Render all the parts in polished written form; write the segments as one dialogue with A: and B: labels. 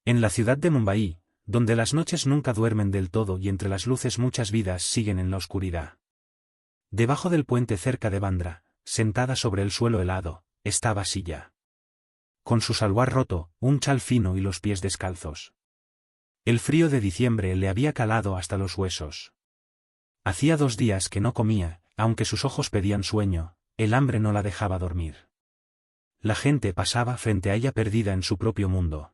A: En la ciudad de Mumbai, donde las noches nunca duermen del todo y entre las luces muchas vidas siguen en la oscuridad. Debajo del puente cerca de Bandra, sentada sobre el suelo helado, estaba Silla. Con su salwar roto, un chal fino y los pies descalzos. El frío de diciembre le había calado hasta los huesos. Hacía 2 días que no comía, aunque sus ojos pedían sueño, el hambre no la dejaba dormir. La gente pasaba frente a ella perdida en su propio mundo.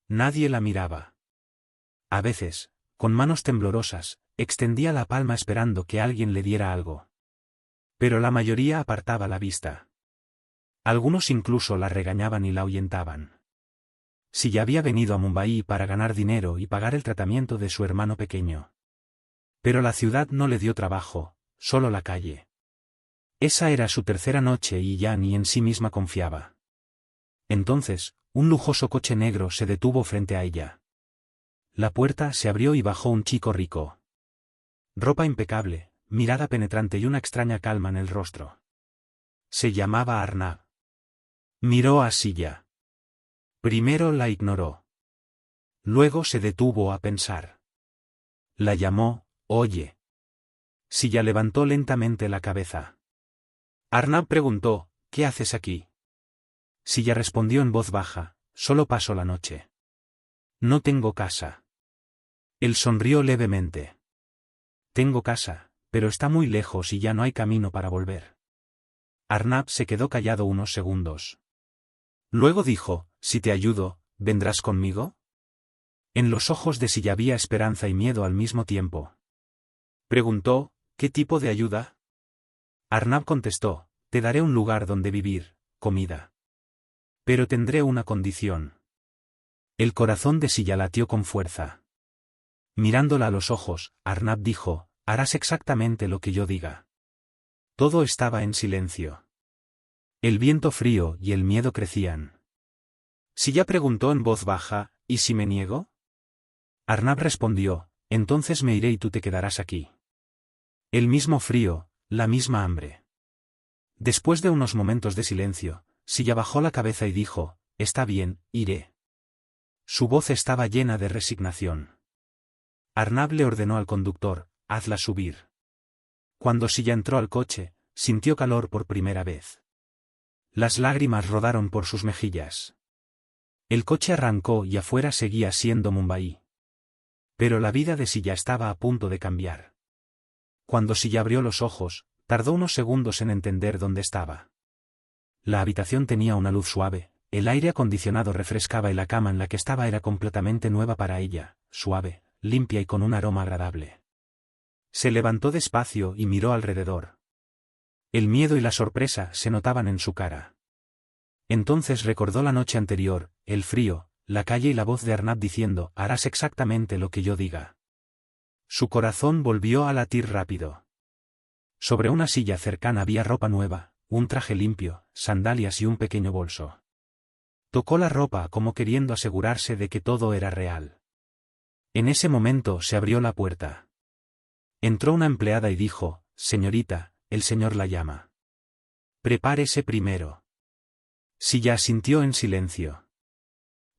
A: Nadie la miraba. A veces, con manos temblorosas, extendía la palma esperando que alguien le diera algo. Pero la mayoría apartaba la vista. Algunos incluso la regañaban y la ahuyentaban. Si ya había venido a Mumbai para ganar dinero y pagar el tratamiento de su hermano pequeño. Pero la ciudad no le dio trabajo, solo la calle. Esa era su tercera noche y ya ni en sí misma confiaba. Entonces, un lujoso coche negro se detuvo frente a ella. La puerta se abrió y bajó un chico rico. Ropa impecable, mirada penetrante y una extraña calma en el rostro. Se llamaba Arnab. Miró a Silla. Primero la ignoró. Luego se detuvo a pensar. La llamó, oye. Silla levantó lentamente la cabeza. Arnab preguntó, ¿qué haces aquí? Silla respondió en voz baja, solo paso la noche. No tengo casa. Él sonrió levemente. Tengo casa, pero está muy lejos y ya no hay camino para volver. Arnab se quedó callado unos segundos. Luego dijo, si te ayudo, ¿vendrás conmigo? En los ojos de Silla había esperanza y miedo al mismo tiempo. Preguntó, ¿qué tipo de ayuda? Arnab contestó, te daré un lugar donde vivir, comida. Pero tendré una condición. El corazón de Silla latió con fuerza. Mirándola a los ojos, Arnab dijo, harás exactamente lo que yo diga. Todo estaba en silencio. El viento frío y el miedo crecían. Silla preguntó en voz baja, ¿y si me niego? Arnab respondió, entonces me iré y tú te quedarás aquí. El mismo frío, la misma hambre. Después de unos momentos de silencio, Silla bajó la cabeza y dijo, está bien, iré. Su voz estaba llena de resignación. Arnab le ordenó al conductor, hazla subir. Cuando Silla entró al coche, sintió calor por primera vez. Las lágrimas rodaron por sus mejillas. El coche arrancó y afuera seguía siendo Mumbai. Pero la vida de Silla estaba a punto de cambiar. Cuando Silla abrió los ojos, tardó unos segundos en entender dónde estaba. La habitación tenía una luz suave, el aire acondicionado refrescaba y la cama en la que estaba era completamente nueva para ella, suave, limpia y con un aroma agradable. Se levantó despacio y miró alrededor. El miedo y la sorpresa se notaban en su cara. Entonces recordó la noche anterior, el frío, la calle y la voz de Arnab diciendo, harás exactamente lo que yo diga. Su corazón volvió a latir rápido. Sobre una silla cercana había ropa nueva, un traje limpio, sandalias y un pequeño bolso. Tocó la ropa como queriendo asegurarse de que todo era real. En ese momento se abrió la puerta. Entró una empleada y dijo, señorita, el señor la llama. Prepárese primero. Silla asintió en silencio.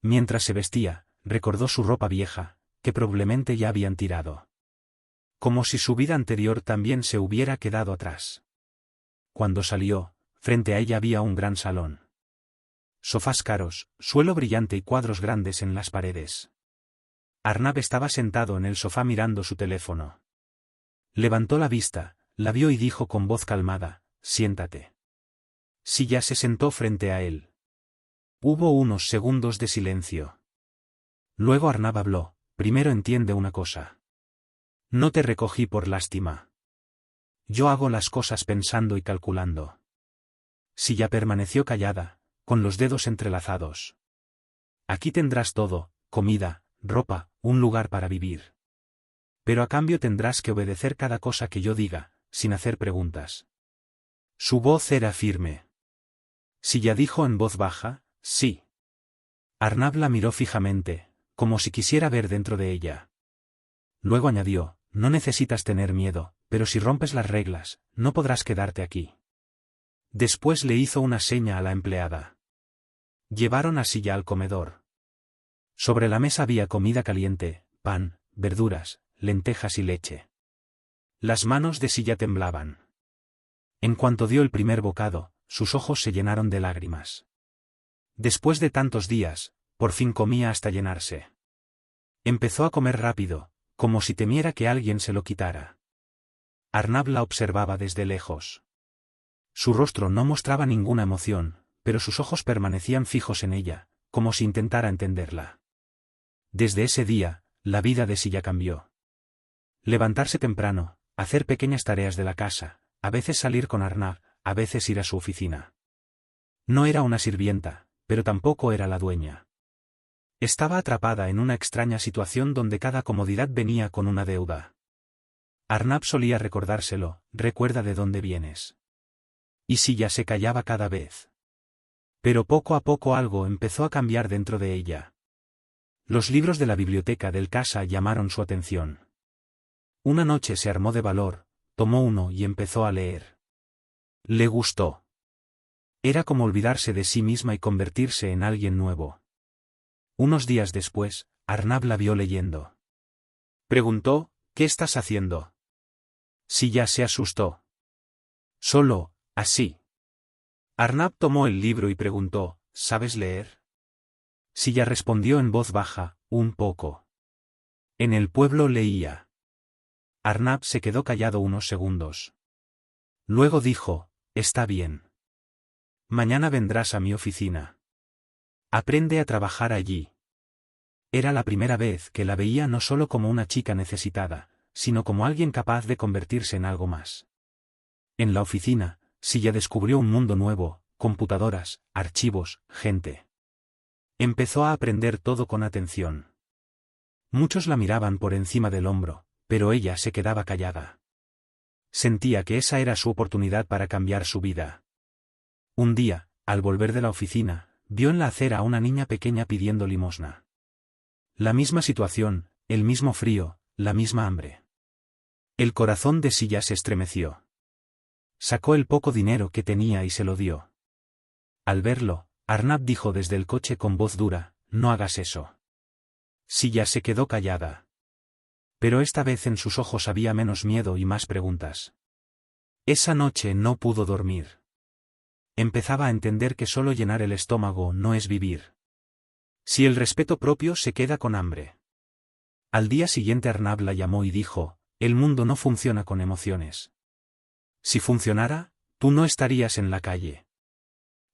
A: Mientras se vestía, recordó su ropa vieja, que probablemente ya habían tirado. Como si su vida anterior también se hubiera quedado atrás. Cuando salió, frente a ella había un gran salón. Sofás caros, suelo brillante y cuadros grandes en las paredes. Arnab estaba sentado en el sofá mirando su teléfono. Levantó la vista, la vio y dijo con voz calmada, siéntate. Silla se sentó frente a él. Hubo unos segundos de silencio. Luego Arnab habló, primero entiende una cosa. No te recogí por lástima. Yo hago las cosas pensando y calculando. Silla permaneció callada, con los dedos entrelazados. Aquí tendrás todo, comida, ropa, un lugar para vivir. Pero a cambio tendrás que obedecer cada cosa que yo diga, sin hacer preguntas. Su voz era firme. Silla dijo en voz baja, sí. Arnab la miró fijamente, como si quisiera ver dentro de ella. Luego añadió, no necesitas tener miedo, pero si rompes las reglas, no podrás quedarte aquí. Después le hizo una seña a la empleada. Llevaron a Silla al comedor. Sobre la mesa había comida caliente, pan, verduras, lentejas y leche. Las manos de Silla temblaban. En cuanto dio el primer bocado, sus ojos se llenaron de lágrimas. Después de tantos días, por fin comía hasta llenarse. Empezó a comer rápido, como si temiera que alguien se lo quitara. Arnab la observaba desde lejos. Su rostro no mostraba ninguna emoción, pero sus ojos permanecían fijos en ella, como si intentara entenderla. Desde ese día, la vida de Silla cambió. Levantarse temprano, hacer pequeñas tareas de la casa, a veces salir con Arnab, a veces ir a su oficina. No era una sirvienta, pero tampoco era la dueña. Estaba atrapada en una extraña situación donde cada comodidad venía con una deuda. Arnab solía recordárselo: recuerda de dónde vienes. Y Silla se callaba cada vez. Pero poco a poco algo empezó a cambiar dentro de ella. Los libros de la biblioteca del casa llamaron su atención. Una noche se armó de valor, tomó uno y empezó a leer. Le gustó. Era como olvidarse de sí misma y convertirse en alguien nuevo. Unos días después, Arnab la vio leyendo. Preguntó: ¿qué estás haciendo? Silla se asustó. Solo, así. Arnab tomó el libro y preguntó: ¿sabes leer? Silla respondió en voz baja: un poco. En el pueblo leía. Arnab se quedó callado unos segundos. Luego dijo: está bien. Mañana vendrás a mi oficina. Aprende a trabajar allí. Era la primera vez que la veía no solo como una chica necesitada, sino como alguien capaz de convertirse en algo más. En la oficina, Silla descubrió un mundo nuevo: computadoras, archivos, gente. Empezó a aprender todo con atención. Muchos la miraban por encima del hombro, pero ella se quedaba callada. Sentía que esa era su oportunidad para cambiar su vida. Un día, al volver de la oficina, vio en la acera a una niña pequeña pidiendo limosna. La misma situación, el mismo frío, la misma hambre. El corazón de Silla se estremeció. Sacó el poco dinero que tenía y se lo dio. Al verlo, Arnab dijo desde el coche con voz dura: no hagas eso. Silla se quedó callada. Pero esta vez en sus ojos había menos miedo y más preguntas. Esa noche no pudo dormir. Empezaba a entender que solo llenar el estómago no es vivir. Si el respeto propio se queda con hambre. Al día siguiente Arnab la llamó y dijo: el mundo no funciona con emociones. Si funcionara, tú no estarías en la calle.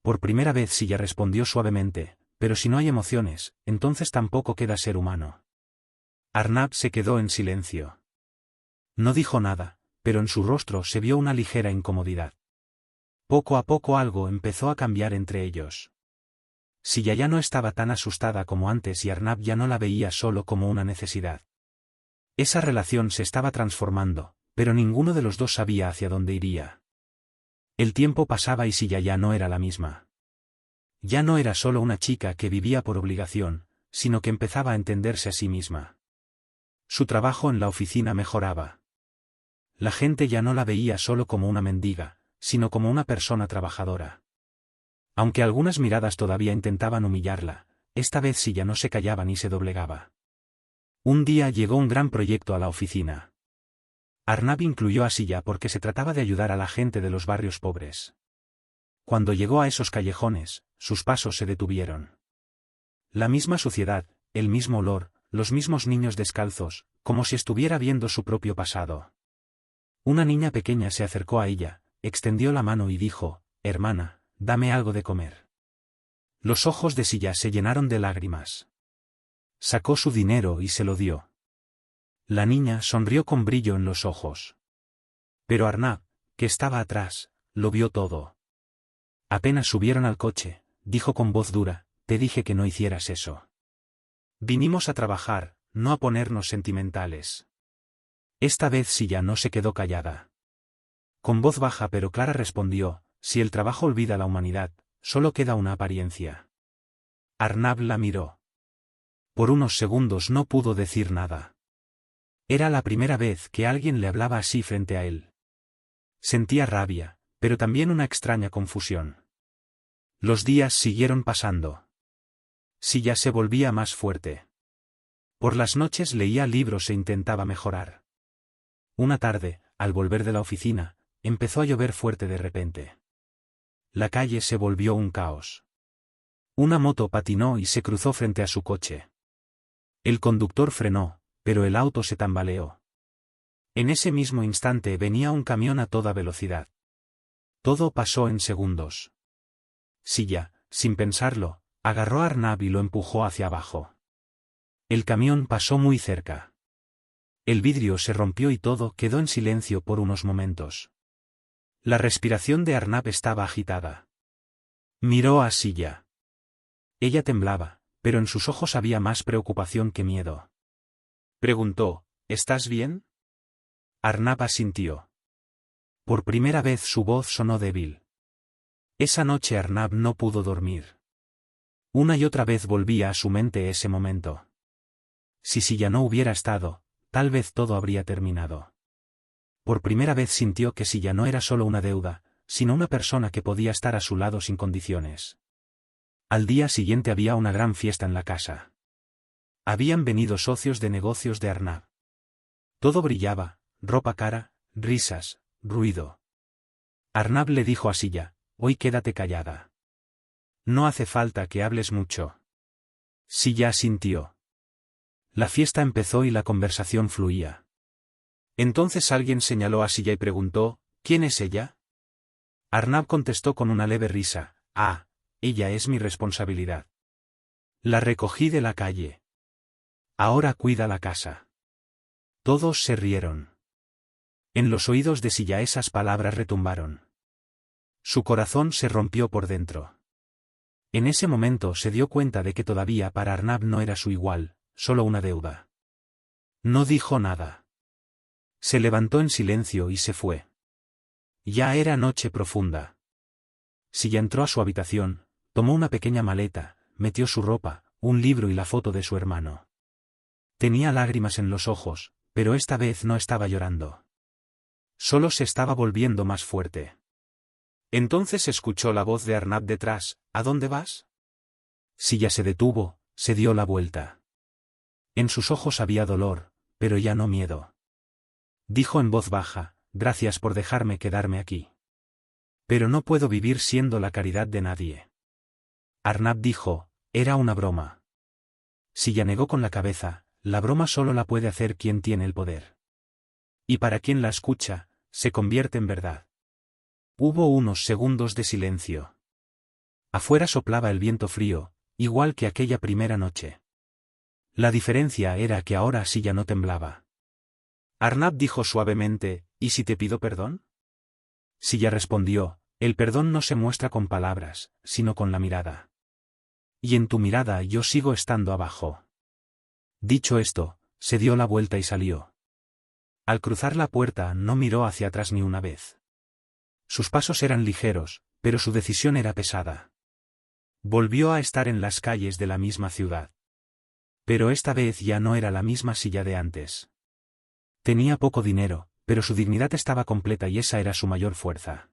A: Por primera vez Silla respondió suavemente: pero si no hay emociones, entonces tampoco queda ser humano. Arnab se quedó en silencio. No dijo nada, pero en su rostro se vio una ligera incomodidad. Poco a poco algo empezó a cambiar entre ellos. Silla ya no estaba tan asustada como antes y Arnab ya no la veía solo como una necesidad. Esa relación se estaba transformando, pero ninguno de los dos sabía hacia dónde iría. El tiempo pasaba y Silla ya no era la misma. Ya no era solo una chica que vivía por obligación, sino que empezaba a entenderse a sí misma. Su trabajo en la oficina mejoraba. La gente ya no la veía solo como una mendiga, sino como una persona trabajadora. Aunque algunas miradas todavía intentaban humillarla, esta vez Silla no se callaba ni se doblegaba. Un día llegó un gran proyecto a la oficina. Arnab incluyó a Silla porque se trataba de ayudar a la gente de los barrios pobres. Cuando llegó a esos callejones, sus pasos se detuvieron. La misma suciedad, el mismo olor, los mismos niños descalzos, como si estuviera viendo su propio pasado. Una niña pequeña se acercó a ella, extendió la mano y dijo: hermana, dame algo de comer. Los ojos de Silla se llenaron de lágrimas. Sacó su dinero y se lo dio. La niña sonrió con brillo en los ojos. Pero Arnab, que estaba atrás, lo vio todo. Apenas subieron al coche, dijo con voz dura: te dije que no hicieras eso. Vinimos a trabajar, no a ponernos sentimentales. Esta vez Silla no se quedó callada. Con voz baja pero clara respondió: si el trabajo olvida la humanidad, solo queda una apariencia. Arnab la miró. Por unos segundos no pudo decir nada. Era la primera vez que alguien le hablaba así frente a él. Sentía rabia, pero también una extraña confusión. Los días siguieron pasando. Silla se volvía más fuerte. Por las noches leía libros e intentaba mejorar. Una tarde, al volver de la oficina, empezó a llover fuerte de repente. La calle se volvió un caos. Una moto patinó y se cruzó frente a su coche. El conductor frenó, pero el auto se tambaleó. En ese mismo instante venía un camión a toda velocidad. Todo pasó en segundos. Silla, sin pensarlo, agarró a Arnab y lo empujó hacia abajo. El camión pasó muy cerca. El vidrio se rompió y todo quedó en silencio por unos momentos. La respiración de Arnab estaba agitada. Miró a Silla. Ella temblaba, pero en sus ojos había más preocupación que miedo. Preguntó, ¿estás bien? Arnab asintió. Por primera vez su voz sonó débil. Esa noche Arnab no pudo dormir. Una y otra vez volvía a su mente ese momento. Si Silla no hubiera estado, tal vez todo habría terminado. Por primera vez sintió que Silla no era solo una deuda, sino una persona que podía estar a su lado sin condiciones. Al día siguiente había una gran fiesta en la casa. Habían venido socios de negocios de Arnab. Todo brillaba, ropa cara, risas, ruido. Arnab le dijo a Silla, hoy quédate callada. No hace falta que hables mucho. Silla asintió. La fiesta empezó y la conversación fluía. Entonces alguien señaló a Silla y preguntó, ¿quién es ella? Arnab contestó con una leve risa, ella es mi responsabilidad. La recogí de la calle. Ahora cuida la casa. Todos se rieron. En los oídos de Silla esas palabras retumbaron. Su corazón se rompió por dentro. En ese momento se dio cuenta de que todavía para Arnab no era su igual, solo una deuda. No dijo nada. Se levantó en silencio y se fue. Ya era noche profunda. Silla entró a su habitación, tomó una pequeña maleta, metió su ropa, un libro y la foto de su hermano. Tenía lágrimas en los ojos, pero esta vez no estaba llorando. Solo se estaba volviendo más fuerte. Entonces escuchó la voz de Arnab detrás, ¿a dónde vas? Silla se detuvo, se dio la vuelta. En sus ojos había dolor, pero ya no miedo. Dijo en voz baja, gracias por dejarme quedarme aquí. Pero no puedo vivir siendo la caridad de nadie. Arnab dijo, era una broma. Silla negó con la cabeza, la broma solo la puede hacer quien tiene el poder. Y para quien la escucha, se convierte en verdad. Hubo unos segundos de silencio. Afuera soplaba el viento frío, igual que aquella primera noche. La diferencia era que ahora Silla no temblaba. Arnab dijo suavemente, ¿y si te pido perdón? Silla respondió, el perdón no se muestra con palabras, sino con la mirada. Y en tu mirada yo sigo estando abajo. Dicho esto, se dio la vuelta y salió. Al cruzar la puerta no miró hacia atrás ni una vez. Sus pasos eran ligeros, pero su decisión era pesada. Volvió a estar en las calles de la misma ciudad. Pero esta vez ya no era la misma Silla de antes. Tenía poco dinero, pero su dignidad estaba completa y esa era su mayor fuerza.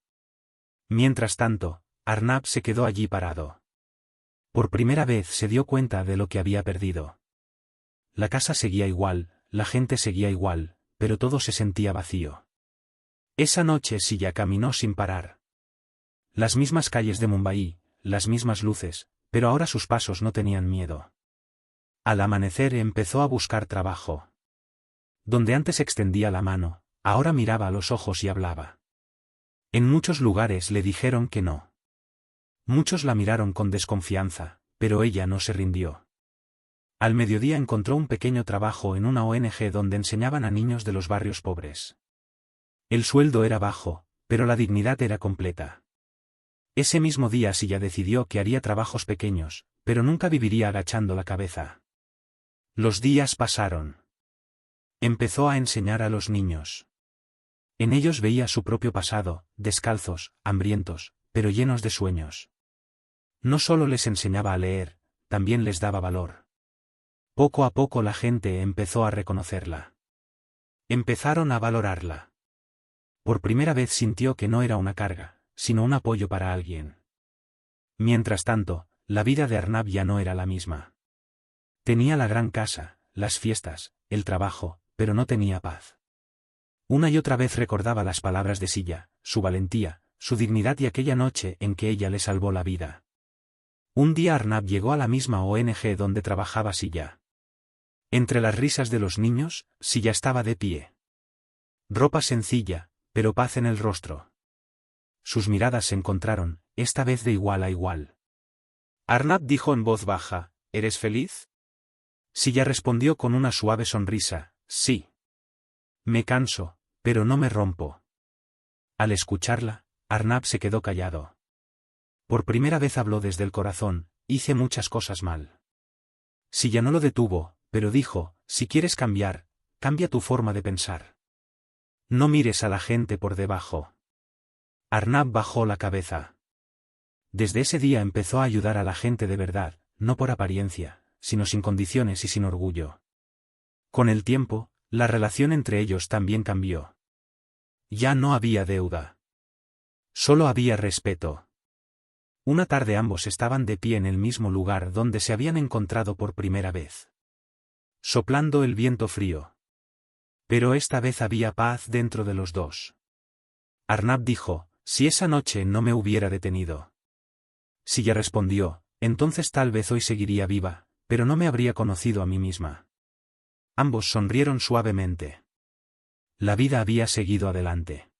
A: Mientras tanto, Arnab se quedó allí parado. Por primera vez se dio cuenta de lo que había perdido. La casa seguía igual, la gente seguía igual, pero todo se sentía vacío. Esa noche Silla caminó sin parar. Las mismas calles de Mumbai, las mismas luces, pero ahora sus pasos no tenían miedo. Al amanecer empezó a buscar trabajo. Donde antes extendía la mano, ahora miraba a los ojos y hablaba. En muchos lugares le dijeron que no. Muchos la miraron con desconfianza, pero ella no se rindió. Al mediodía encontró un pequeño trabajo en una ONG donde enseñaban a niños de los barrios pobres. El sueldo era bajo, pero la dignidad era completa. Ese mismo día Silla decidió que haría trabajos pequeños, pero nunca viviría agachando la cabeza. Los días pasaron. Empezó a enseñar a los niños. En ellos veía su propio pasado, descalzos, hambrientos, pero llenos de sueños. No solo les enseñaba a leer, también les daba valor. Poco a poco la gente empezó a reconocerla. Empezaron a valorarla. Por primera vez sintió que no era una carga, sino un apoyo para alguien. Mientras tanto, la vida de Arnab ya no era la misma. Tenía la gran casa, las fiestas, el trabajo, pero no tenía paz. Una y otra vez recordaba las palabras de Silla, su valentía, su dignidad y aquella noche en que ella le salvó la vida. Un día Arnab llegó a la misma ONG donde trabajaba Silla. Entre las risas de los niños, Silla estaba de pie. Ropa sencilla, pero paz en el rostro. Sus miradas se encontraron, esta vez de igual a igual. Arnab dijo en voz baja, ¿eres feliz? Silla respondió con una suave sonrisa, sí. Me canso, pero no me rompo. Al escucharla, Arnab se quedó callado. Por primera vez habló desde el corazón, hice muchas cosas mal. Silla no lo detuvo, pero dijo, si quieres cambiar, cambia tu forma de pensar. No mires a la gente por debajo. Arnab bajó la cabeza. Desde ese día empezó a ayudar a la gente de verdad, no por apariencia, sino sin condiciones y sin orgullo. Con el tiempo, la relación entre ellos también cambió. Ya no había deuda. Solo había respeto. Una tarde ambos estaban de pie en el mismo lugar donde se habían encontrado por primera vez. Soplando el viento frío. Pero esta vez había paz dentro de los dos. Arnab dijo, si esa noche no me hubiera detenido. Silla respondió, entonces tal vez hoy seguiría viva, pero no me habría conocido a mí misma. Ambos sonrieron suavemente. La vida había seguido adelante.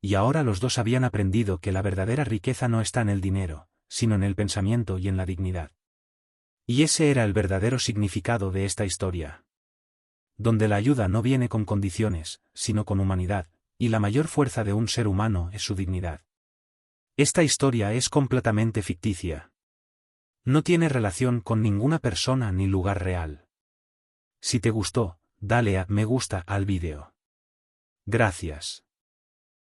A: Y ahora los dos habían aprendido que la verdadera riqueza no está en el dinero, sino en el pensamiento y en la dignidad. Y ese era el verdadero significado de esta historia. Donde la ayuda no viene con condiciones, sino con humanidad, y la mayor fuerza de un ser humano es su dignidad. Esta historia es completamente ficticia. No tiene relación con ninguna persona ni lugar real. Si te gustó, dale a me gusta al vídeo. Gracias.